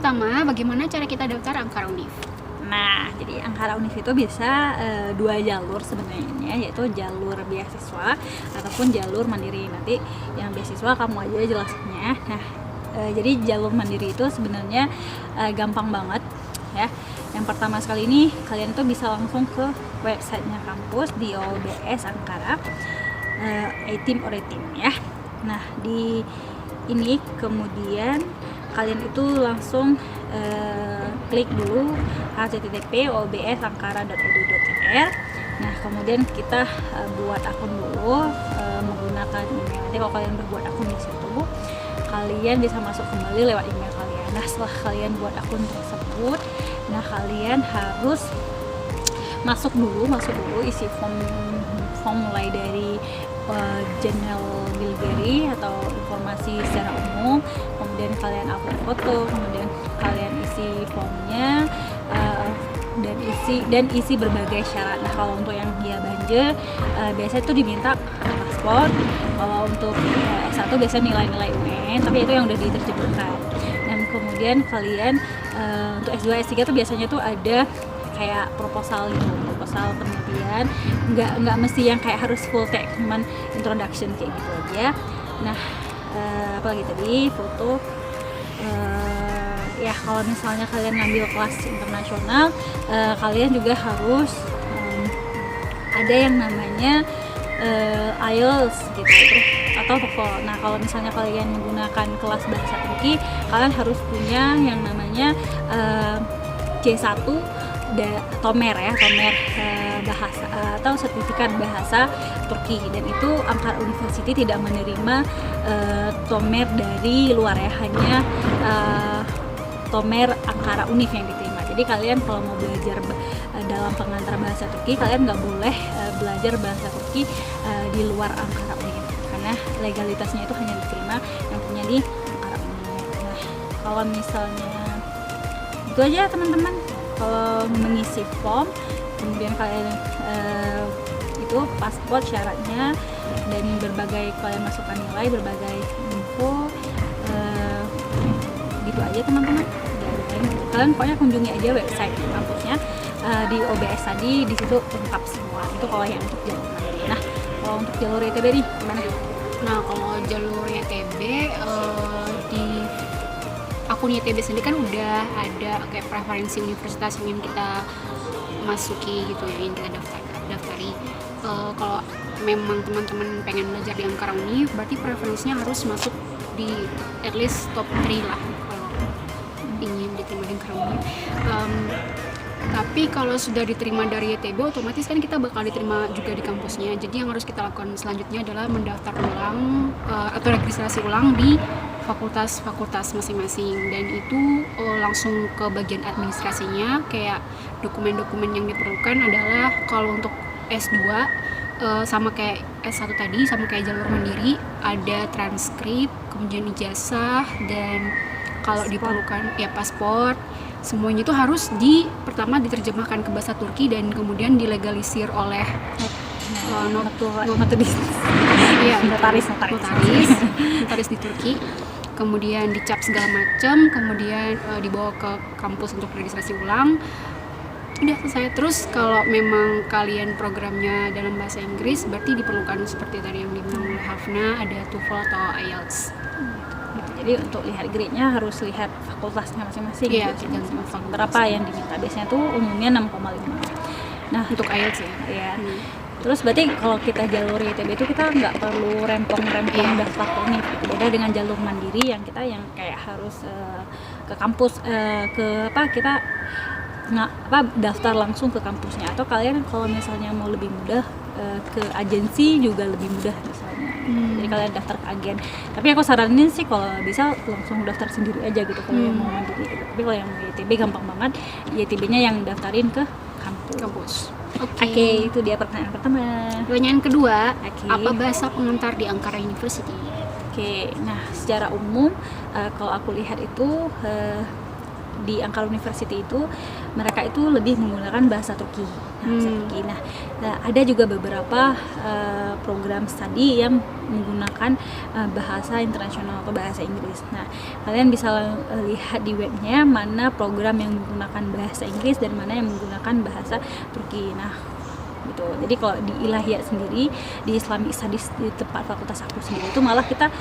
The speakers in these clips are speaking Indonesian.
pertama, bagaimana cara kita daftar Angkara Univ? Nah, jadi Angkara Univ itu bisa 2 jalur sebenarnya, yaitu jalur beasiswa ataupun jalur mandiri. Nanti yang beasiswa kamu aja jelasinnya. Nah, jadi jalur mandiri itu sebenarnya gampang banget ya. Yang pertama sekali ini kalian tuh bisa langsung ke websitenya kampus di OBS Angkara, A-Team or A-Team ya. Nah, di ini kemudian kalian itu langsung klik dulu http://obsangkara.edu.ir. Nah, kemudian kita buat akun dulu menggunakan email. Nanti kalau kalian berbuat akun di situ, kalian bisa masuk kembali lewat email kalian. Nah, setelah kalian buat akun tersebut, nah kalian harus masuk dulu isi form mulai dari general delivery atau informasi secara umum, kemudian kalian upload foto, kemudian kalian isi formnya dan isi berbagai syarat. Nah, kalau untuk yang dia banjir biasanya itu diminta paspor. Kalau untuk S1 biasanya nilai-nilai UN, tapi itu yang udah diterjemahkan. Dan kemudian kalian untuk S2 S3 tuh biasanya tuh ada kayak proposal penelitian, nggak mesti yang kayak harus full text, cuman introduction kayak gitu aja. Nah, apalagi tadi foto, ya kalau misalnya kalian ngambil kelas internasional, kalian juga harus ada yang namanya IELTS gitu atau TOEFL. Nah, kalau misalnya kalian menggunakan kelas bahasa Turki, kalian harus punya yang namanya C1 Tomer bahasa atau sertifikat bahasa Turki, dan itu Ankara University tidak menerima Tomer dari luar ya, hanya Tomer Ankara Univ yang diterima. Jadi kalian kalau mau belajar dalam pengantar bahasa Turki, kalian nggak boleh belajar bahasa Turki di luar Ankara Univ, karena legalitasnya itu hanya diterima yang punya di Ankara Univ. Nah, kalau misalnya itu aja teman-teman. Kalau mengisi form, kemudian kalian itu paspor syaratnya dan berbagai kalian masukkan nilai, berbagai info, gitu aja teman-teman. Dan kalian pokoknya kunjungi aja website kampusnya di OBS tadi, di situ lengkap semua. Itu kalau yang untuk jalur mandiri. Nah, kalau untuk jalur ITB nih gimana? Nah, kalau jalur ITB di akun ITB sendiri kan udah ada kayak preferensi universitas yang ingin kita masuki gitu ya, yang kita daftari. Kalau memang teman-teman pengen belajar di Ankara Univ, berarti preferensinya harus masuk di at least top 3 lah kalau ingin diterima di Ankara Univ. Tapi kalau sudah diterima dari ITB, otomatis kan kita bakal diterima juga di kampusnya. Jadi yang harus kita lakukan selanjutnya adalah mendaftar ulang atau registrasi ulang di fakultas masing-masing, dan itu langsung ke bagian administrasinya. Kayak dokumen-dokumen yang diperlukan adalah kalau untuk S2 sama kayak S1 tadi, sama kayak jalur mandiri, ada transkrip, kemudian ijazah, dan kalau diperlukan ya paspor. Semuanya itu harus pertama diterjemahkan ke bahasa Turki dan kemudian dilegalisir oleh notaris di Turki. Kemudian dicap segala macam, kemudian dibawa ke kampus untuk registrasi ulang. Udah selesai. Terus kalau memang kalian programnya dalam bahasa Inggris, berarti diperlukan seperti tadi yang dibilang oleh Hafna, ada TOEFL atau IELTS. Jadi untuk lihat grade-nya harus lihat fakultasnya masing-masing. Iya, berapa yang diminta. Biasanya tuh umumnya 6,5. Nah, untuk IELTS ya. Terus berarti kalau kita jalur ITB itu kita nggak perlu rempong-rempong daftar univ. Beda dengan jalur mandiri yang kita yang kayak harus ke kampus kita daftar langsung ke kampusnya, atau kalian kalau misalnya mau lebih mudah ke agensi juga lebih mudah misalnya. Jadi kalian daftar ke agen. Tapi aku saranin sih kalau bisa langsung daftar sendiri aja gitu kalau yang mau mandiri gitu. Tapi kalau yang mau ITB gampang banget, ITB-nya yang daftarin ke kampus. Oke, itu dia pertanyaan pertama. Pertanyaan kedua, apa bahasa pengantar di Ankara University? Nah secara umum kalau aku lihat itu di Ankara University itu mereka itu lebih menggunakan bahasa Turki. Nah, ada juga beberapa program studi yang menggunakan bahasa internasional atau bahasa Inggris. Nah, kalian bisa lihat di webnya mana program yang menggunakan bahasa Inggris dan mana yang menggunakan bahasa Turki. Nah, gitu. Jadi kalau di Ilahiyat sendiri, di Islamic Studies di tempat fakultas aku sendiri itu malah kita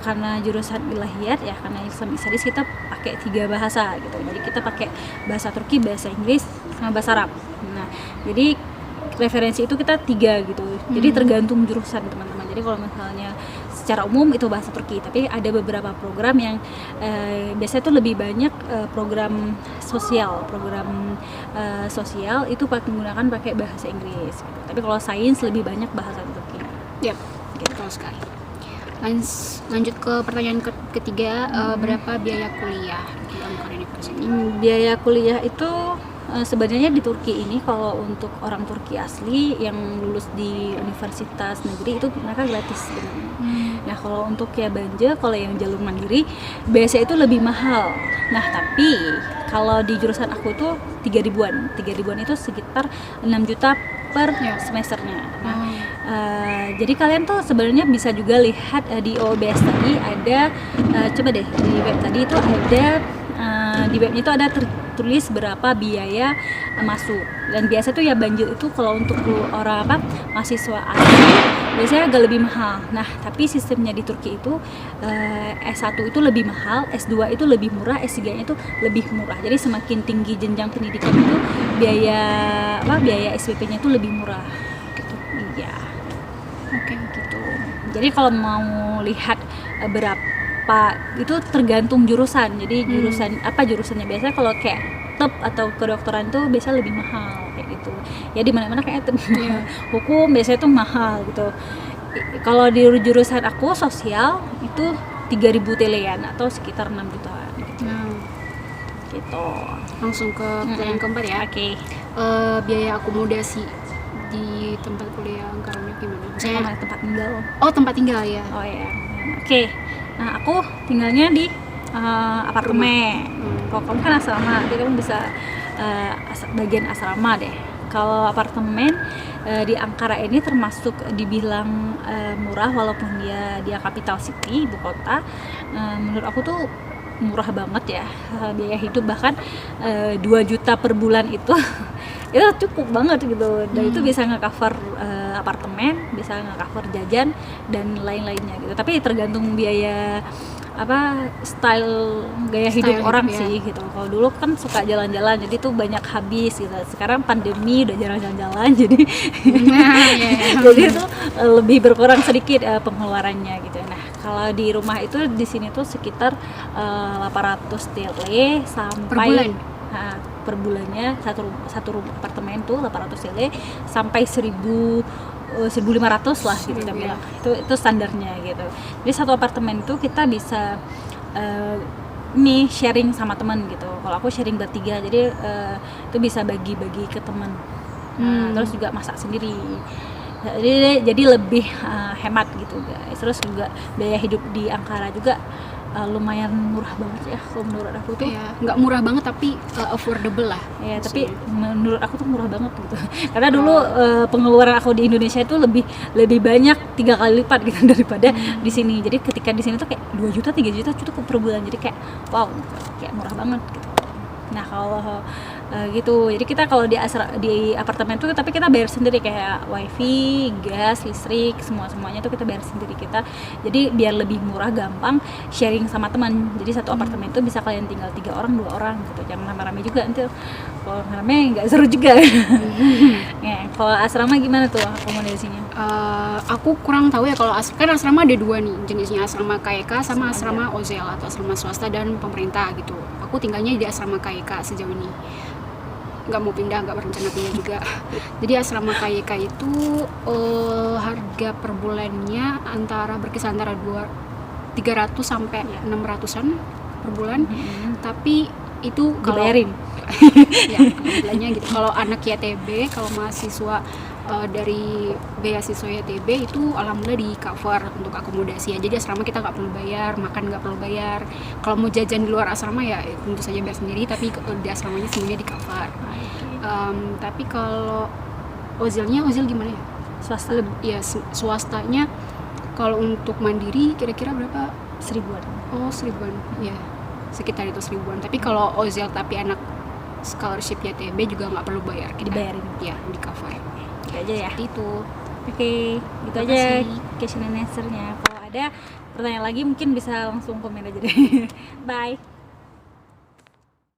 karena jurusan Ilahiyat ya, karena Islamic Studies kita pakai 3 bahasa gitu. Jadi kita pakai bahasa Turki, bahasa Inggris, sama bahasa Arab. Nah, jadi referensi itu kita 3 gitu. Jadi tergantung jurusan teman-teman. Jadi kalau misalnya secara umum itu bahasa Turki, tapi ada beberapa program yang biasanya itu lebih banyak program sosial itu menggunakan pakai bahasa Inggris gitu. Tapi kalau sains lebih banyak bahasa Turki. Yap, betul sekali. Lanjut ke pertanyaan ketiga, berapa biaya kuliah di Ankara University? Biaya kuliah itu sebenarnya di Turki ini kalau untuk orang Turki asli yang lulus di universitas negeri itu mereka gratis sebenarnya. Nah, kalau untuk ya Banja, kalau yang jalur mandiri biasanya itu lebih mahal. Nah, tapi kalau di jurusan aku tuh 3 ribuan itu sekitar 6 juta per semesternya. Nah, jadi kalian tuh sebenarnya bisa juga lihat di OBS tadi ada coba deh di web tadi itu ada di webnya itu ada tertulis berapa biaya masuk, dan biasa tuh ya Banjir itu kalau untuk orang mahasiswa asli biasanya agak lebih mahal. Nah, tapi sistemnya di Turki itu S1 itu lebih mahal, S2 itu lebih murah, S3 nya itu lebih murah. Jadi semakin tinggi jenjang pendidikan itu biaya SPP-nya itu lebih murah gitu. Iya. Oke, gitu. Jadi kalau mau lihat berapa itu tergantung jurusan. Jadi jurusannya biasanya kalau kayak TEP atau kedokteran tuh biasa lebih mahal kayak gitu. Ya di mana-mana kayak hukum biasanya tuh mahal gitu. Kalau di jurusan aku sosial itu 3.000 telean atau sekitar 6 jutaan gitu. Gitu. Langsung ke pertanyaan keempat ya. Oke. Biaya akomodasi di tempat kuliah Ankara gimana? Misalnya tempat tinggal. Oh, tempat tinggal ya. Oh ya. Oke. Nah, aku tinggalnya di apartemen. Kalau kamu kan asrama, jadi kamu bisa bagian asrama deh. Kalau apartemen di Ankara ini termasuk dibilang murah walaupun dia capital city, ibu kota. Menurut aku tuh murah banget ya biaya hidup, bahkan 2 juta per bulan itu itu cukup banget gitu, dan itu bisa nge-cover apartemen, bisa nge-cover jajan dan lain-lainnya gitu. Tapi tergantung biaya gaya hidup orang sih gitu. Kalau dulu kan suka jalan-jalan, jadi tuh banyak habis gitu. Sekarang pandemi udah jarang jalan-jalan, jadi jadi itu lebih berkurang sedikit pengeluarannya gitu. Nah, kalau di rumah itu di sini tuh sekitar 800 TL sampai per bulannya satu rumah apartemen tuh 800 TL sampai 1.500 lah gitu, itu standarnya gitu. Jadi satu apartemen itu kita bisa sharing sama teman gitu. Kalau aku sharing bertiga, jadi itu bisa bagi-bagi ke teman. Terus juga masak sendiri. Jadi lebih hemat gitu guys. Terus juga biaya hidup di Ankara juga lumayan murah banget ya kalau menurut aku tuh. Nggak murah banget tapi affordable lah ya, tapi menurut aku tuh murah banget gitu. Karena dulu pengeluaran aku di Indonesia itu lebih banyak 3 kali lipat gitu daripada di sini. Jadi ketika di sini tuh kayak 2 juta 3 juta cukup per bulan, jadi kayak wow, kayak murah banget gitu. Nah, kalau gitu, jadi kita kalau di apartemen tuh tapi kita bayar sendiri kayak wifi, gas, listrik, semuanya tuh kita bayar sendiri kita. Jadi biar lebih murah, gampang sharing sama teman. Jadi satu apartemen tuh bisa kalian tinggal 3 orang 2 orang gitu. Jangan rame-rame juga, nanti kalau rame nggak seru juga. Ya, kalau asrama gimana tuh akomodasinya? Aku kurang tahu ya, kalau kan asrama ada 2 nih jenisnya, asrama KYK sama asrama OZEL atau asrama swasta dan pemerintah gitu. Aku tinggalnya di asrama KYK sejauh ini, nggak mau pindah, nggak berencana pindah juga. Jadi asrama KYK itu harga per bulannya berkisar antara 300 sampai 600-an per bulan. Tapi itu kalau dibayarin ya bulannya gitu. Kalau anak YTB, kalau mahasiswa dari beasiswa YTB itu alhamdulillah di cover untuk akomodasi ya. Jadi asrama kita nggak perlu bayar, makan nggak perlu bayar. Kalau mau jajan di luar asrama ya tentu saja bayar sendiri, tapi di asramanya semuanya di cover. Tapi kalau Ozil gimana ya? Swasta. Ya swastanya kalau untuk mandiri kira-kira berapa? 1.000-an. Oh 1.000-an ya, sekitar itu 1.000-an. Tapi kalau Ozil tapi anak scholarship YTB juga nggak perlu bayar, kita Dibayarin. ya di cover. Gitu aja ya. Seperti itu. Oke, gitu Terima aja kasih. question and answer-nya. Kalau ada pertanyaan lagi mungkin bisa langsung komen aja deh. Bye.